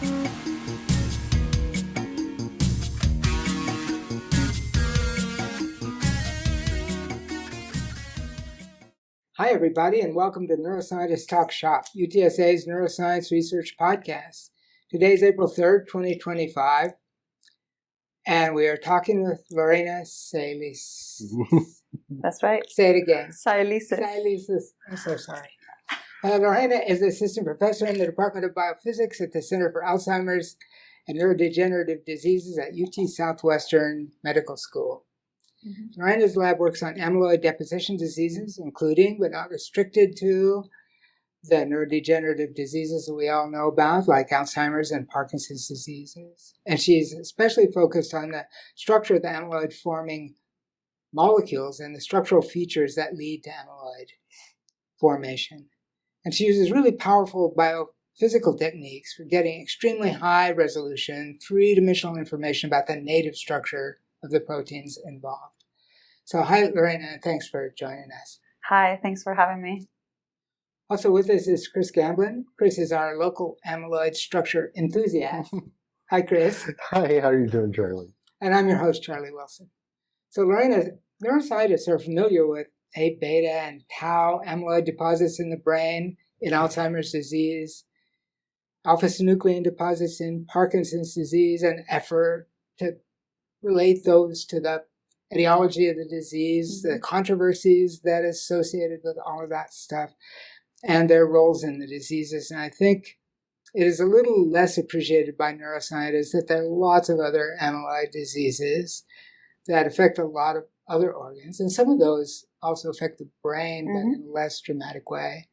Hi, everybody, and welcome to Neuroscientists Talk Shop, UTSA's neuroscience research podcast. Today's April 3rd, 2025, and we are talking with Lorena Saelices. That's right. Say it again. Saelices. Saelices. I'm so sorry. Lorena is assistant professor in the Department of Biophysics at the Center for Alzheimer's and Neurodegenerative Diseases at UT Southwestern Medical School. Mm-hmm. Lorena's lab works on amyloid deposition diseases, including but not restricted to the neurodegenerative diseases that we all know about, like Alzheimer's and Parkinson's diseases. And she's especially focused on the structure of the amyloid-forming molecules and the structural features that lead to amyloid formation. And she uses really powerful biophysical techniques for getting extremely high resolution, three-dimensional information about the native structure of the proteins involved. So hi, Lorena, and thanks for joining us. Hi, thanks for having me. Also with us is Chris Gamblin. Chris is our local amyloid structure enthusiast. Hi, Chris. Hi, how are you doing, Charlie? And I'm your host, Charlie Wilson. So Lorena, neuroscientists are familiar with A-beta and tau amyloid deposits in the brain in Alzheimer's disease, alpha-synuclein deposits in Parkinson's disease, and effort to relate those to the etiology of the disease, the controversies that are associated with all of that stuff, and their roles in the diseases. And I think it is a little less appreciated by neuroscientists that there are lots of other amyloid diseases that affect a lot of other organs, and some of those also affect the brain, but in a less dramatic way.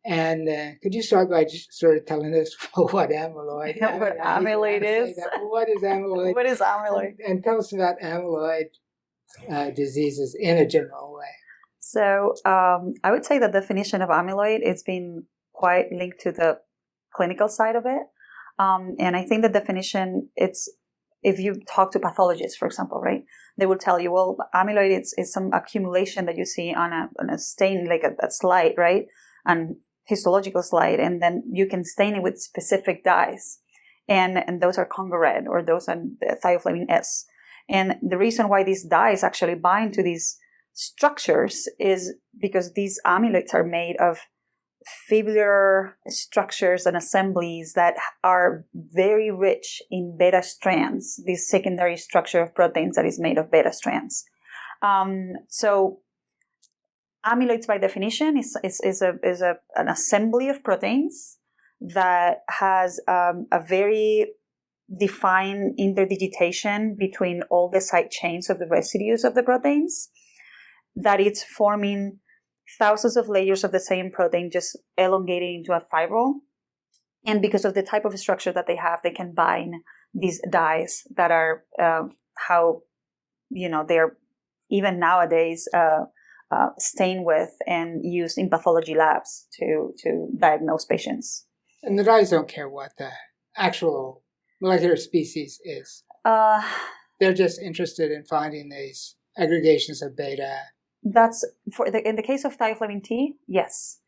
And could you start by just sort of telling us what amyloid is? What amyloid is? What is amyloid? What is amyloid? And tell us about amyloid diseases in a general way. So I would say the definition of amyloid is been quite linked to the clinical side of it. And I think the definition, it's if you talk to pathologists, for example, right, they will tell you, well, amyloid is some accumulation that you see on a stain, like a slide, right? And histological slide, and then you can stain it with specific dyes, and those are Congo red, or those are the thioflavin S. And the reason why these dyes actually bind to these structures is because these amyloids are made of fibular structures and assemblies that are very rich in beta strands, this secondary structure of proteins that is made of beta strands. So amyloids, by definition, is an assembly of proteins that has a very defined interdigitation between all the side chains of the residues of the proteins, that it's forming thousands of layers of the same protein, just elongating into a fibril. And because of the type of structure that they have, they can bind these dyes that are how, they're even nowadays stained with and used in pathology labs to diagnose patients. And the dyes don't care what the actual molecular species is. They're just interested in finding these aggregations of beta. That's in the case of thioflavin T, yes.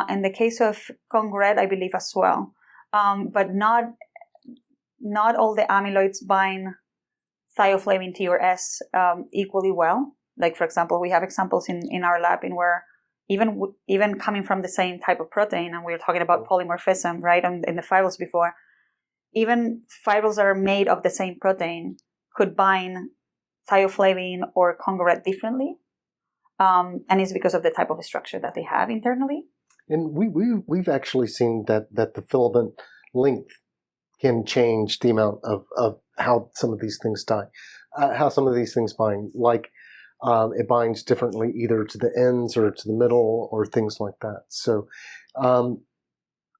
In the case of Congo red, I believe as well. But not all the amyloids bind thioflavin T or S equally well. Like, for example, we have examples in our lab in where even coming from the same type of protein, and we were talking about polymorphism, right, in the fibrils before, even fibrils that are made of the same protein could bind thioflavin or Congo red differently. And it's because of the type of structure that they have internally. And we've actually seen that the filament length can change the amount of how some of these things how some of these things bind. Like it binds differently either to the ends or to the middle or things like that. So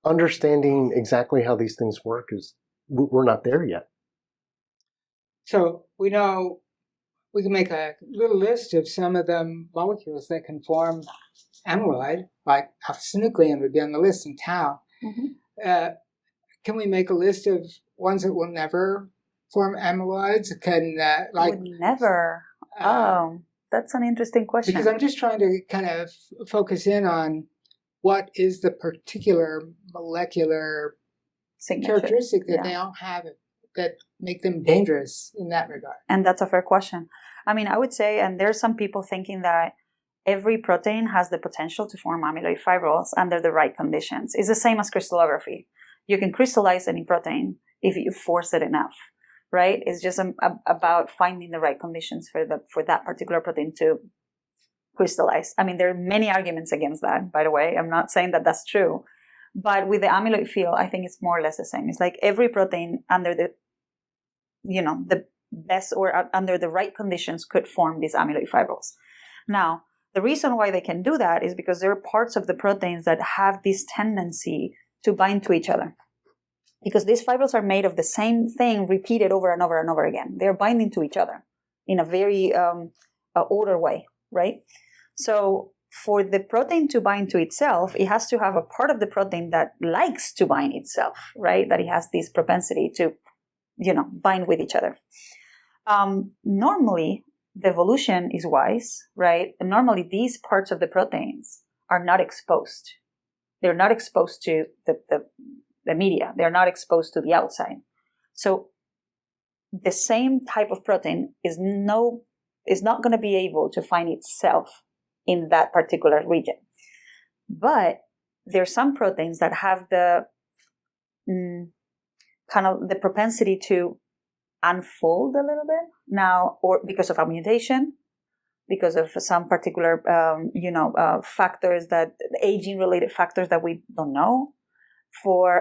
understanding exactly how these things work we're not there yet. So we know we can make a little list of some of the molecules that can form amyloid, like alpha-synuclein would be on the list, and tau. Mm-hmm. Can we make a list of ones that will never form amyloids? Would never? That's an interesting question. Because I'm just trying to kind of focus in on what is the particular molecular signature. characteristic that they all have that make them dangerous in that regard? And that's a fair question. I mean, I would say, and there's some people thinking that every protein has the potential to form amyloid fibrils under the right conditions. It's the same as crystallography. You can crystallize any protein if you force it enough, right? It's just about finding the right conditions for that particular protein to crystallize. I mean, there are many arguments against that, by the way. I'm not saying that that's true. But with the amyloid field, I think it's more or less the same. It's like every protein under the best or under the right conditions could form these amyloid fibrils. Now, the reason why they can do that is because there are parts of the proteins that have this tendency to bind to each other. Because these fibrils are made of the same thing repeated over and over and over again. They're binding to each other in a very order way, right? So for the protein to bind to itself, it has to have a part of the protein that likes to bind itself, right? That it has this propensity to, bind with each other. Normally, the evolution is wise, right? And normally, these parts of the proteins are not exposed. They're not exposed to the media. They're not exposed to the outside. So the same type of protein is not going to be able to find itself in that particular region. But there are some proteins that have the kind of the propensity to unfold a little bit now, or because of a mutation, because of some particular, factors that aging-related factors that we don't know,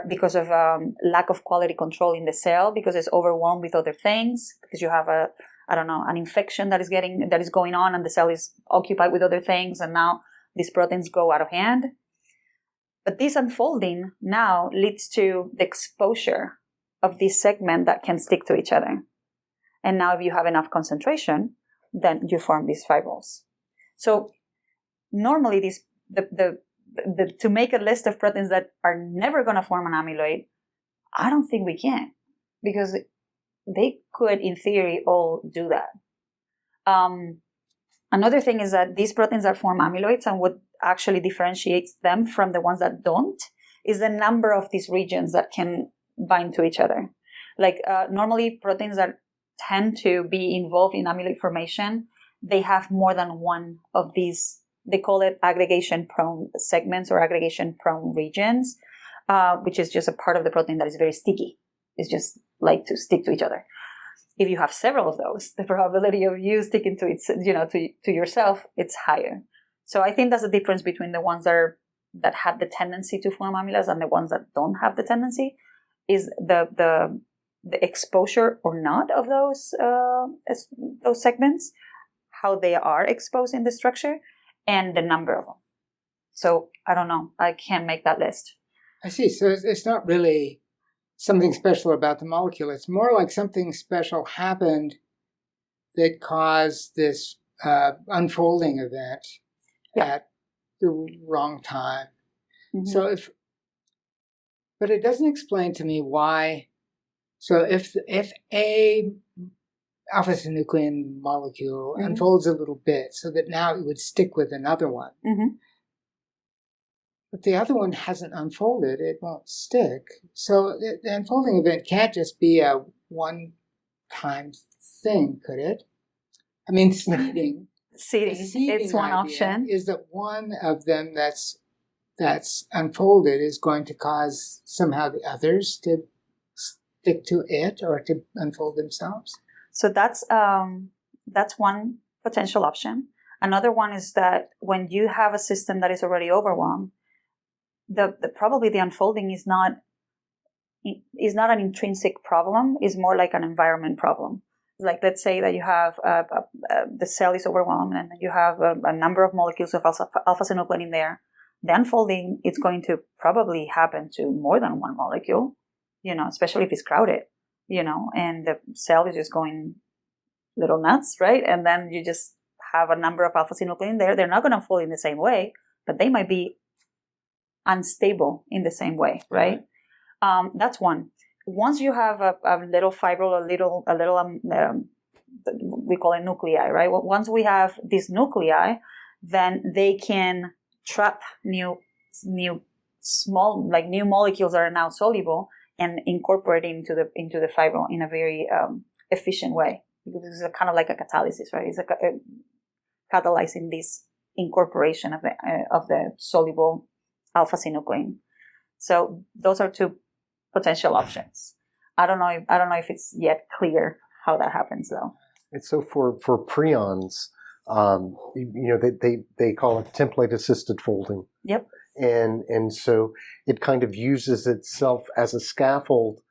because of lack of quality control in the cell, because it's overwhelmed with other things, because you have an infection that is going on, and the cell is occupied with other things, and now these proteins go out of hand. But this unfolding now leads to the exposure of this segment that can stick to each other. And now if you have enough concentration, then you form these fibrils. So normally to make a list of proteins that are never going to form an amyloid, I don't think we can, because they could, in theory, all do that. Another thing is that these proteins that form amyloids, and what actually differentiates them from the ones that don't, is the number of these regions that can bind to each other. Like normally proteins that tend to be involved in amyloid formation, they have more than one of these. They call it aggregation-prone segments or aggregation-prone regions, which is just a part of the protein that is very sticky. It's just like to stick to each other. If you have several of those, the probability of you sticking to it, to yourself, it's higher. So I think that's the difference between the ones that have the tendency to form amyloids and the ones that don't have the tendency, is the exposure or not of those segments, how they are exposed in the structure, and the number of them. So I don't know. I can't make that list. I see. So it's not really something special about the molecule. It's more like something special happened that caused this unfolding event at the wrong time. Mm-hmm. But it doesn't explain to me why. So if a alpha-synuclein molecule mm-hmm. unfolds a little bit so that now it would stick with another one. Mm-hmm. But the other one hasn't unfolded, it won't stick. So the unfolding event can't just be a one-time thing, could it? I mean, seeding. It's one option. Is that one of them that's unfolded is going to cause somehow the others to stick to it or to unfold themselves? So that's one potential option. Another one is that when you have a system that is already overwhelmed, probably the unfolding is not an intrinsic problem. It's more like an environment problem. Like, let's say that you have the cell is overwhelmed and you have a number of molecules of alpha-synuclein in there. The unfolding is going to probably happen to more than one molecule, especially if it's crowded, and the cell is just going little nuts, right? And then you just have a number of alpha-synuclein there. They're not going to unfold in the same way, but they might be unstable in the same way, right? That's one. Once you have a little fibril, we call it nuclei, right? Once we have these nuclei, then they can trap new small, like new molecules that are now soluble, and incorporate it into the fibril in a very efficient way. Because it's kind of like a catalysis, right? It's like catalyzing this incorporation of the soluble alpha-synuclein. So those are two potential options. I don't know if it's yet clear how that happens, though. And so for prions, they call it template-assisted folding. Yep. And so it kind of uses itself as a scaffold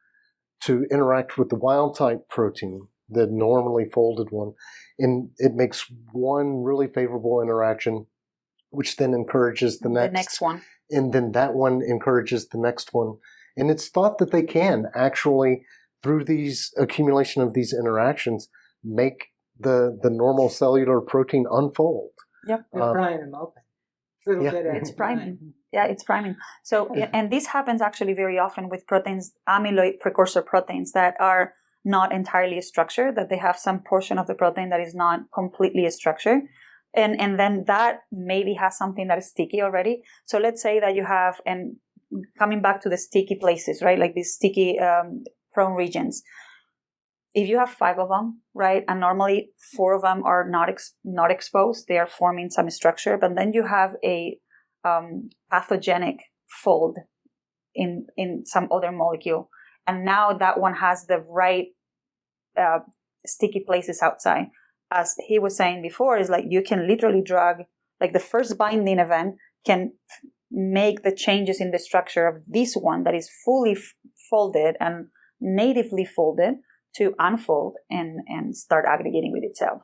to interact with the wild-type protein, the normally folded one, and it makes one really favorable interaction, which then encourages the next one. And then that one encourages the next one. And it's thought that they can actually, through these accumulation of these interactions, make the normal cellular protein unfold. Yep. They're prying them open. It's priming. Yeah, it's priming. So, and this happens actually very often with proteins, amyloid precursor proteins that are not entirely structured, that they have some portion of the protein that is not completely structured. And then that maybe has something that is sticky already. So let's say that you have, and coming back to the sticky places, right? Like these sticky prone regions. If you have 5 of them, right, and normally 4 of them are not exposed, they are forming some structure, but then you have a pathogenic fold in some other molecule, and now that one has the right sticky places outside. As he was saying before, is like you can literally drug, like the first binding event can make the changes in the structure of this one that is fully folded and natively folded to unfold and start aggregating with itself.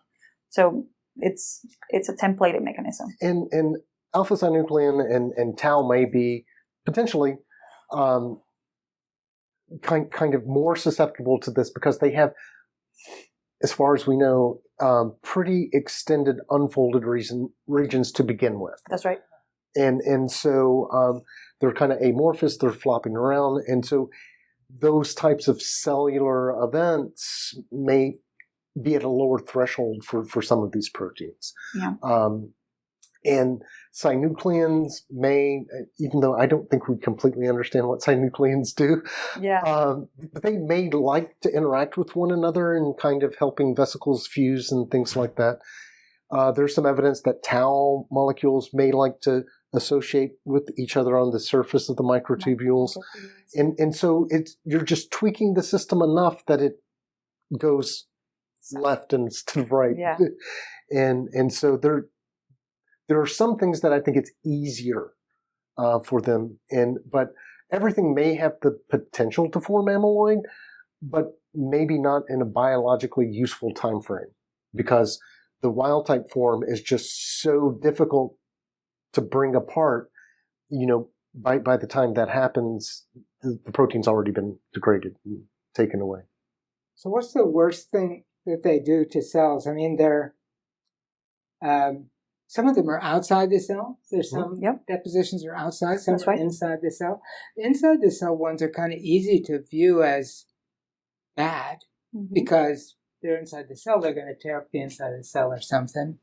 So it's a templated mechanism. And alpha-synuclein and tau may be potentially kind of more susceptible to this because they have, as far as we know, pretty extended unfolded regions to begin with. That's right. And so they're kind of amorphous, they're flopping around, and so those types of cellular events may be at a lower threshold for some of these proteins. Yeah. And synucleins may, even though I don't think we completely understand what synucleins do, but they may like to interact with one another and kind of helping vesicles fuse and things like that. There's some evidence that tau molecules may like to associate with each other on the surface of the microtubules. And so you're just tweaking the system enough that it goes left instead of right. Yeah. And so there are some things that I think it's easier for them, but everything may have the potential to form amyloid, but maybe not in a biologically useful time frame, because the wild type form is just so difficult to bring apart. By the time that happens, the protein's already been degraded and taken away. So what's the worst thing that they do to cells? I mean, they're some of them are outside the cell. There's some depositions are outside, some are inside the cell. The inside the cell ones are kind of easy to view as bad because they're inside the cell. They're going to tear up the inside of the cell or something,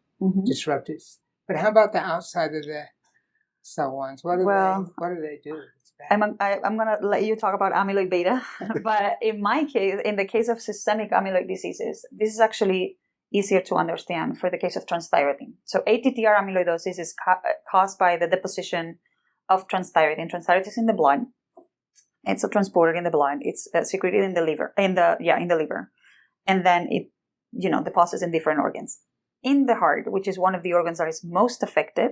disrupt it. But how about the outside of the cell ones? What do they do? I'm going to let you talk about amyloid beta, but in my case, in the case of systemic amyloid diseases, this is actually easier to understand for the case of transthyretin. So ATTR amyloidosis is caused by the deposition of transthyretin. Transthyretin is in the blood. It's a transporter in the blood. It's secreted in the liver, in the liver, and then it, deposits in different organs. In the heart, which is one of the organs that is most affected,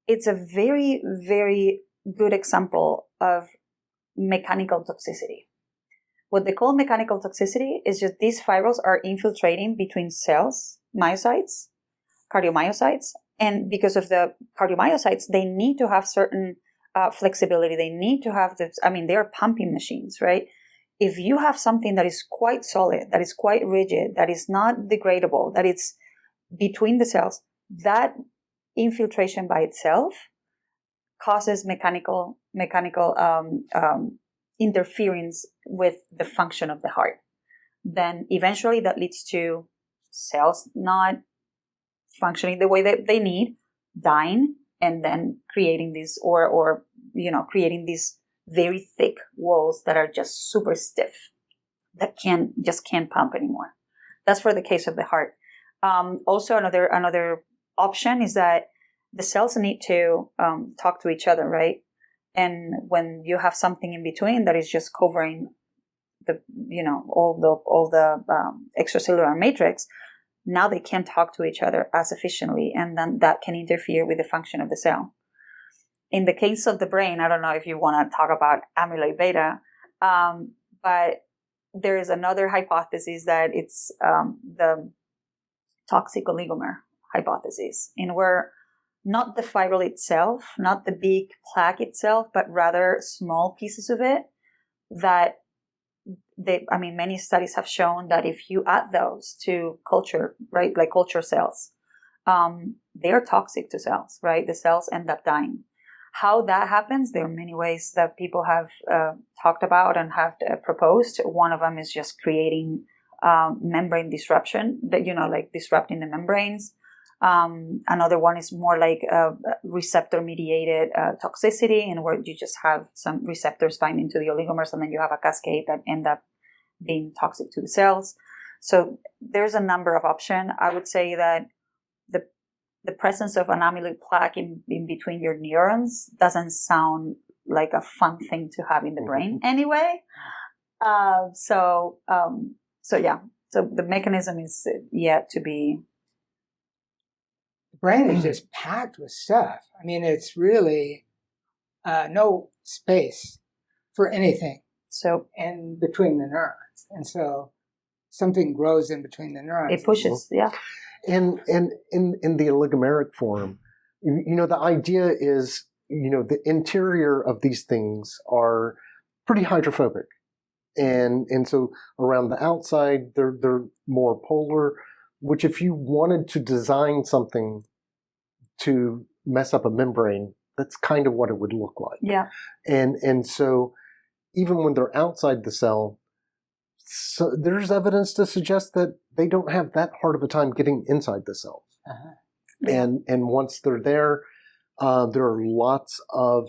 it's a very, very good example of mechanical toxicity. What they call mechanical toxicity is just these fibrils are infiltrating between cells, myocytes, cardiomyocytes, and because of the cardiomyocytes, they need to have certain flexibility. They need to have they are pumping machines, right? If you have something that is quite solid, that is quite rigid, that is not degradable, that it's between the cells, that infiltration by itself causes mechanical interference with the function of the heart. Then eventually that leads to cells not functioning the way that they need, dying, and then creating this creating this very thick walls that are just super stiff, that can't pump anymore. That's for the case of the heart. Also, another option is that the cells need to talk to each other, right? And when you have something in between that is just covering all the extracellular matrix, now they can't talk to each other as efficiently, and then that can interfere with the function of the cell. In the case of the brain, I don't know if you want to talk about amyloid beta, but there is another hypothesis that it's the toxic oligomer hypothesis, in where not the fibril itself, not the big plaque itself, but rather small pieces of it that many studies have shown that if you add those to culture, right, like culture cells, they are toxic to cells, right? The cells end up dying. How that happens, there are many ways that people have talked about and have proposed. One of them is just creating membrane disruption, that, like disrupting the membranes. Another one is more like receptor-mediated toxicity, and where you just have some receptors binding to the oligomers, and then you have a cascade that end up being toxic to the cells. So there's a number of options. I would say that the presence of an amyloid plaque in between your neurons doesn't sound like a fun thing to have in the brain anyway. So the mechanism is yet to be. The brain is just packed with stuff. I mean, it's really no space for anything. So in between the neurons, and so something grows in between the neurons. It pushes, yeah. And in the oligomeric form, the idea is, the interior of these things are pretty hydrophobic, and so around the outside they're more polar. Which, if you wanted to design something to mess up a membrane, that's kind of what it would look like. Yeah. And so even when they're outside the cell, so there's evidence to suggest that they don't have that hard of a time getting inside the cell. Uh-huh. Yeah. And once they're there are lots of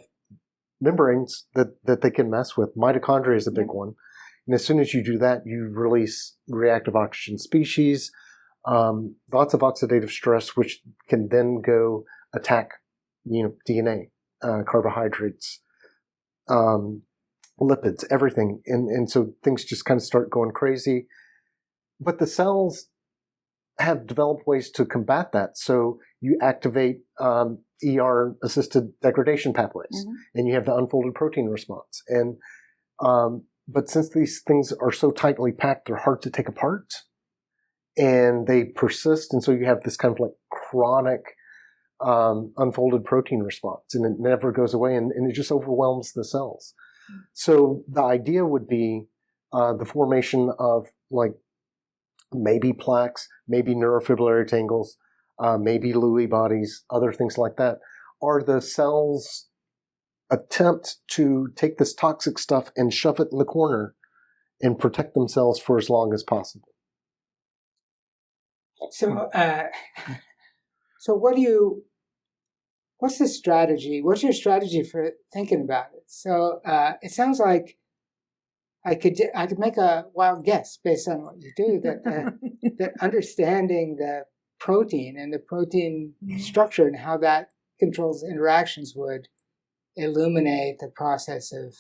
membranes that they can mess with. Mitochondria is a big one. And as soon as you do that, you release reactive oxygen species, lots of oxidative stress, which can then go attack, DNA, carbohydrates, lipids, everything. And so things just kind of start going crazy. But the cells have developed ways to combat that. So you activate ER-assisted degradation pathways, and you have the unfolded protein response. And but since these things are so tightly packed, they're hard to take apart, and they persist. And so you have this kind of like chronic unfolded protein response, and it never goes away, and it just overwhelms the cells. So the idea would be the formation of like maybe plaques, maybe neurofibrillary tangles, maybe Lewy bodies, other things like that, are the cells' attempt to take this toxic stuff and shove it in the corner and protect themselves for as long as possible. So, what's the strategy? What's your strategy for thinking about it? So, it sounds like I could make a wild guess based on what you do, that understanding the protein and the protein structure and how that controls interactions would illuminate the process of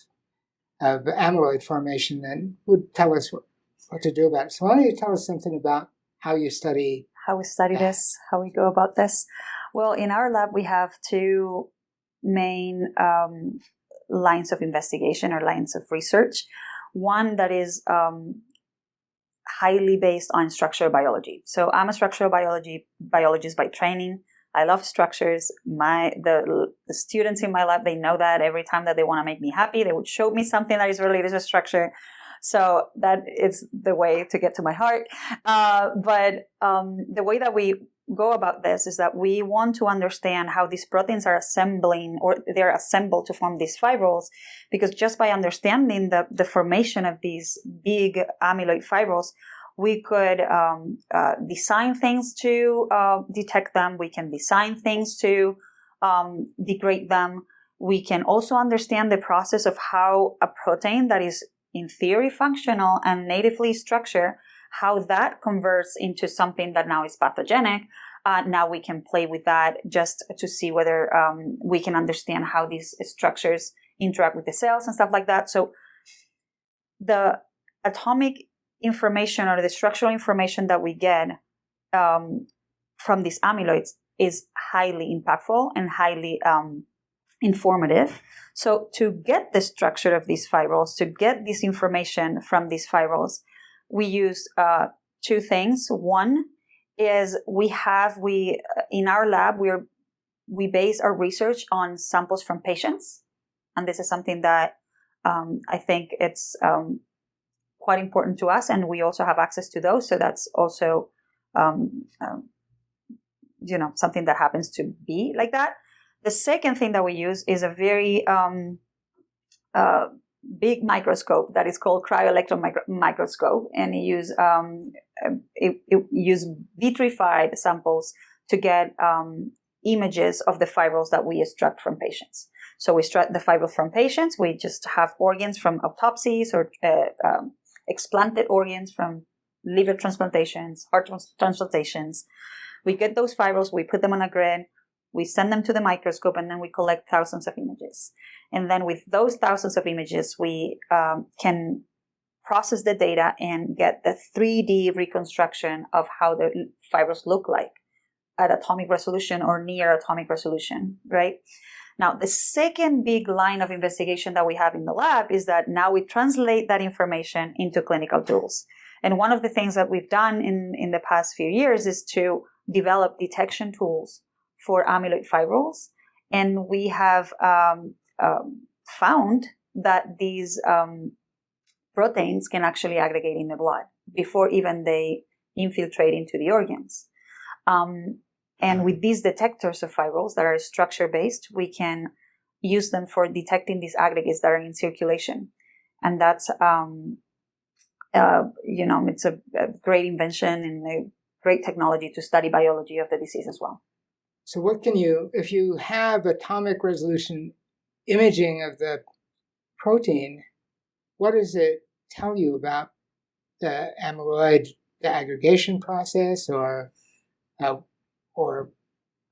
amyloid formation, and would tell us what to do about it. So why don't you tell us something about how you study? How we study this, how we go about this. Well, in our lab, we have two main lines of investigation or lines of research. One that is highly based on structural biology. So I'm a structural biologist by training. I love structures. The students in my lab, they know that. Every time that they want to make me happy, they would show me something that is related to structure. So that is the way to get to my heart. But the way that we go about this is that we want to understand how these proteins are assembling, or they're assembled to form these fibrils, because just by understanding the formation of these big amyloid fibrils, we could design things to detect them. We can design things to degrade them. We can also understand the process of how a protein that is in theory functional and natively structured, how that converts into something that now is pathogenic. Now we can play with that just to see whether we can understand how these structures interact with the cells and stuff like that. So the atomic information or the structural information that we get from these amyloids is highly impactful and highly informative. So to get the structure of these fibrils, to get this information from these fibrils, we use two things. One is we in our lab we base our research on samples from patients, and this is something that I think it's quite important to us, and we also have access to those. So that's also something that happens to be like that. The second thing that we use is a very big microscope that is called cryo-electron microscope, and it use vitrified samples to get images of the fibrils that we extract from patients. So we extract the fibrils from patients. We just have organs from autopsies or explanted organs from liver transplantations, heart transplantations. We get those fibrils, we put them on a grid, we send them to the microscope, and then we collect thousands of images. And then with those thousands of images, we can process the data and get the 3D reconstruction of how the fibrils look like at atomic resolution or near atomic resolution, right? Now, the second big line of investigation that we have in the lab is that now we translate that information into clinical tools. And one of the things that we've done in the past few years is to develop detection tools for amyloid fibrils. And we have found that these proteins can actually aggregate in the blood before even they infiltrate into the organs. And with these detectors of fibrils that are structure-based, we can use them for detecting these aggregates that are in circulation. And that's, it's a great invention and a great technology to study biology of the disease as well. So what if you have atomic resolution imaging of the protein, what does it tell you about the amyloid, the aggregation process, or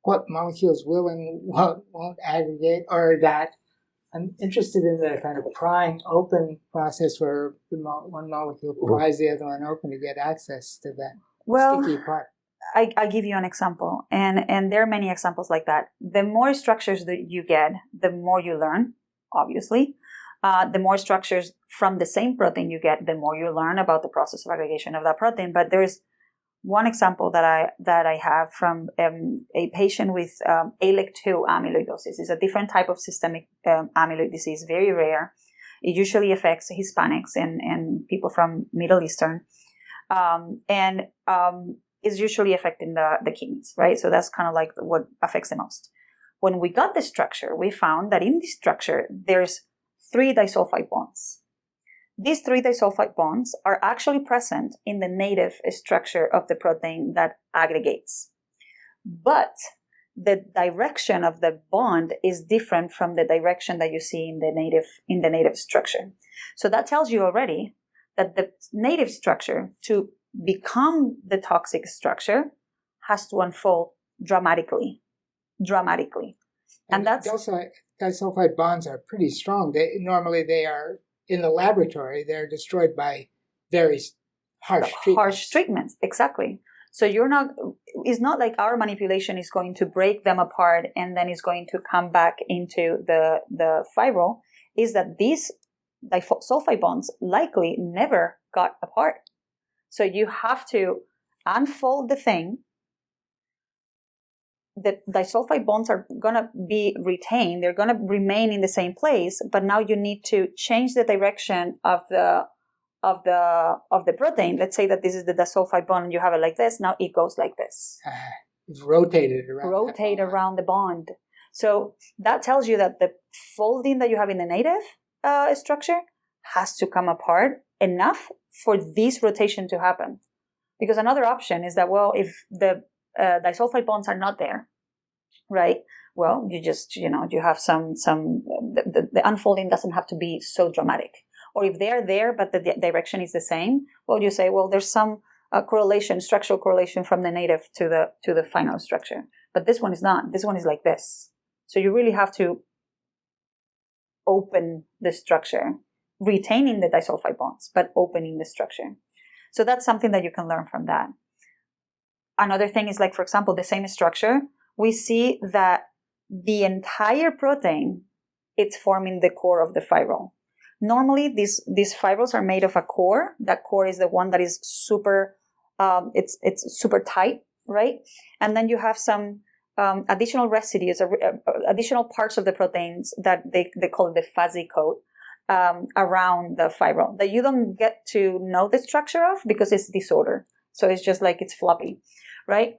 what molecules will and won't aggregate, or that I'm interested in the kind of prying open process where one molecule pries the other one open to get access to that sticky part. I give you an example, and there are many examples like that. The more structures that you get, the more you learn, obviously. The more structures from the same protein you get, the more you learn about the process of aggregation of that protein. But there's one example that I have from a patient with ALEC2 amyloidosis. It's a different type of systemic amyloid disease, very rare. It usually affects Hispanics and people from Middle Eastern. Is usually affecting the kidneys, right? So that's kind of like what affects the most. When we got the structure, we found that in this structure, there's 3 disulfide bonds. These 3 disulfide bonds are actually present in the native structure of the protein that aggregates. But the direction of the bond is different from the direction that you see in the native structure. So that tells you already that the native structure, to become the toxic structure, has to unfold dramatically. And that's disulfide bonds are pretty strong. Normally they are in the laboratory. They're destroyed by very harsh treatments. Exactly. So it's not like our manipulation is going to break them apart and then it's going to come back into the fibril. Is that these disulfide bonds likely never got apart. So you have to unfold the thing. The disulfide bonds are going to be retained. They're going to remain in the same place, but now you need to change the direction of the protein. Let's say that this is the disulfide bond and you have it like this. Now it goes like this. It's rotated around. Around the bond. So that tells you that the folding that you have in the native structure has to come apart enough for this rotation to happen. Because another option is that, well, if the disulfide bonds are not there, right? Well, you just, you have the unfolding doesn't have to be so dramatic. Or if they're there, but the direction is the same, well, you say, well, there's some structural correlation from the native to the final structure. But this one is not. This one is like this. So you really have to open the structure, retaining the disulfide bonds, but opening the structure. So that's something that you can learn from that. Another thing is, like, for example, the same structure, we see that the entire protein, it's forming the core of the fibril. Normally, these fibrils are made of a core. That core is the one that is super, it's super tight, right? And then you have some additional residues, additional parts of the proteins that they call it the fuzzy coat around the fibril that you don't get to know the structure of because it's disorder. So it's just like it's floppy, right?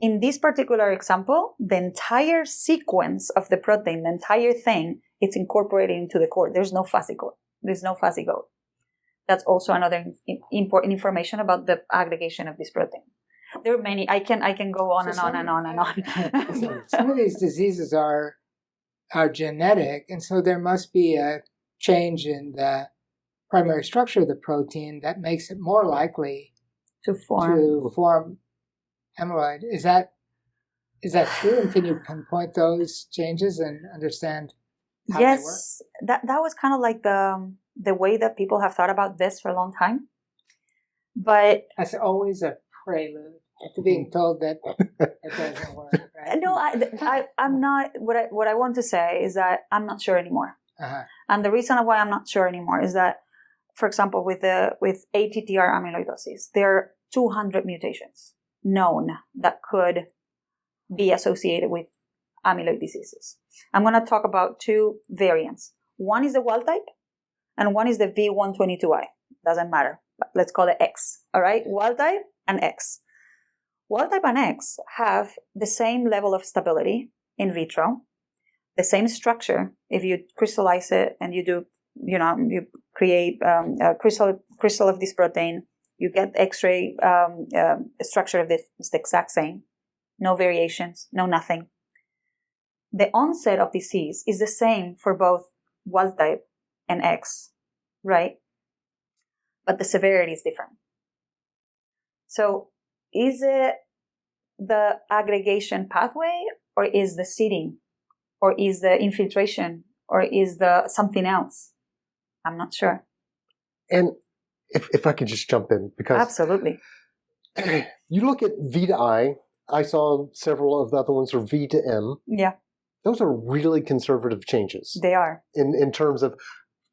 In this particular example, the entire sequence of the protein, the entire thing, it's incorporated into the core. There's no fuzzy coat. There's no fuzzy coat. That's also another important information about the aggregation of this protein. There are many. I can go on and on and on and on. Some of these diseases are genetic, and so there must be a change in the primary structure of the protein that makes it more likely to form amyloid. Is that true? And can you pinpoint those changes and understand how they work? Yes, that was kind of like the way that people have thought about this for a long time. But that's always a prelude to being told that it doesn't work. Right? No, I'm not. What I want to say is that I'm not sure anymore. Uh-huh. And the reason why I'm not sure anymore is that, for example, with ATTR amyloidosis, there are 200 mutations known that could be associated with amyloid diseases. I'm going to talk about two variants. One is the wild type, and one is the V122I. Doesn't matter. Let's call it X. All right? Wild type and X. Wild type and X have the same level of stability in vitro, the same structure. If you crystallize it and you create a crystal of this protein, you get X-ray structure of this. It's the exact same. No variations, no nothing. The onset of disease is the same for both wild type and X, right? But the severity is different. So is it the aggregation pathway, or is the seeding, or is the infiltration, or is the something else? I'm not sure. And if I could just jump in, because absolutely, you look at V to I saw several of the other ones are V to M. Yeah. Those are really conservative changes. They are. In terms of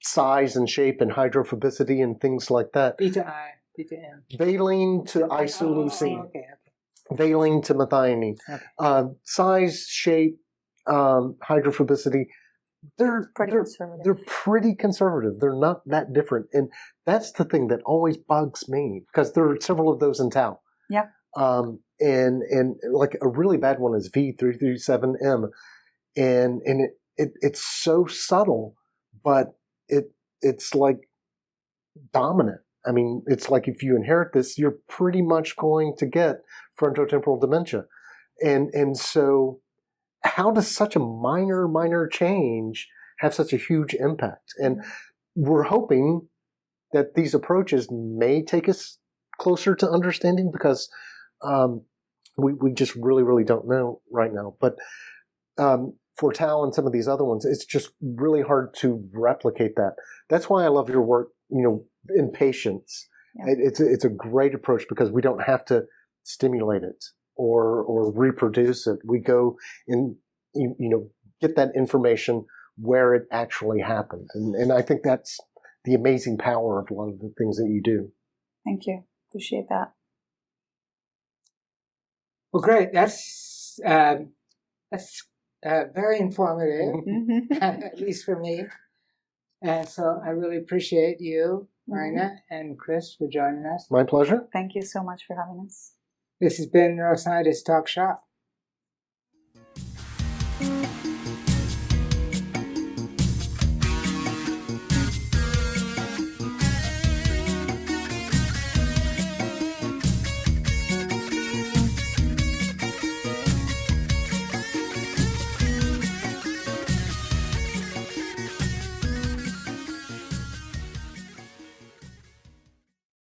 size and shape and hydrophobicity and things like that. V to I, V to M. Valine to isoleucine. Oh, okay. Valine to methionine. Okay. Size, shape, hydrophobicity, they're pretty conservative. They're not that different. And that's the thing that always bugs me, because there are several of those in tau. Yeah. And like a really bad one is V337M. And it's so subtle, but it's like dominant. I mean, it's like if you inherit this, you're pretty much going to get frontotemporal dementia. And so how does such a minor change have such a huge impact? And we're hoping that these approaches may take us closer to understanding, because we just really don't know right now. But for tau and some of these other ones, it's just really hard to replicate that. That's why I love your work, in patients. Yeah. It's a great approach, because we don't have to stimulate it or reproduce it. We go and get that information where it actually happened. And I think that's the amazing power of a lot of the things that you do. Thank you. Appreciate that. Well, great. That's very informative, at least for me. And so I really appreciate you, Lorena and Chris, for joining us. My pleasure. Thank you so much for having us. This has been Neuroscientists Talk Shop.